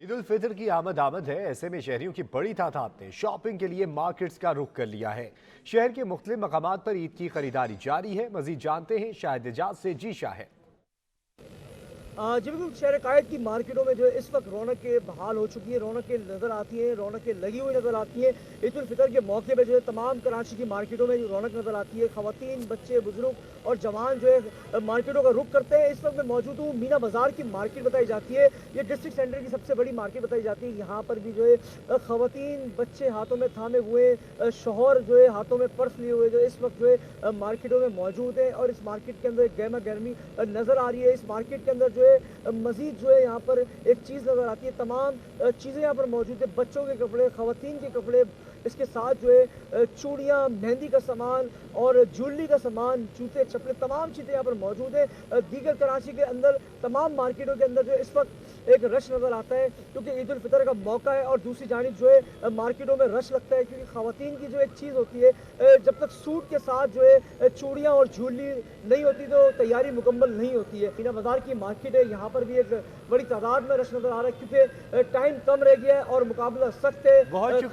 ईद उल फितर की आमद है। ऐसे में शहरियों की बड़ी तादाद ने शॉपिंग के लिए मार्केट्स का रुख कर लिया है। शहर के मुख्तलिफ मकामात पर ईद की खरीदारी जारी है। मजीद जानते हैं शाहिद एजाज से। जी शाहिद। जी बिल्कुल, शहर कायद की मार्केटों में जो है इस वक्त रौनकें बहाल हो चुकी हैं, रौनकें नज़र आती हैं, रौनकें लगी हुई नज़र आती हैं। ईद उल फितर के मौके पे जो है तमाम कराची की मार्केटों में जो रौनक नज़र आती है, ख़वातीन, बच्चे, बुजुर्ग और जवान जो है मार्केटों का रुख करते हैं। इस वक्त मैं मौजूद हूँ मीना बाज़ार की मार्केट बताई जाती है, ये डिस्ट्रिक्ट सेंटर की सबसे बड़ी मार्केट बताई जाती है। यहाँ पर भी जो है ख़वातीन, बच्चे हाथों में थामे हुए, शौहर जो है हाथों में पर्स लिए हुए जो इस वक्त जो है मार्केटों में मौजूद है और इस मार्केट के अंदर गहमा गहमी नज़र आ रही है। इस मार्केट के अंदर जो है मजीद जो है यहाँ पर एक चीज़ नज़र आती है, तमाम चीज़ें यहाँ पर मौजूद है। बच्चों के कपड़े, ख़वातीन के कपड़े, इसके साथ जो है चूड़ियाँ, मेहंदी का सामान और ज्वेलरी का सामान, जूते, चप्पलें, तमाम चीज़ें यहाँ पर मौजूद है। दीगर कराची के अंदर तमाम मार्केटों के अंदर जो है इस वक्त एक रश नज़र आता है क्योंकि ईद उल फितर का मौका है और दूसरी जानिब जो है मार्केटों में रश लगता है क्योंकि ख़वातीन की जो एक चीज़ होती है, जब तक सूट के साथ जो है चूड़ियाँ और ज्वेलरी नहीं होती तो तैयारी मुकम्मल नहीं होती है। मीना बाज़ार की मार्केट है, यहाँ पर भी एक बड़ी तादाद में रश नज़र आ रहा है क्योंकि टाइम कम रह गया है और मुकाबला सख्त है। बहुत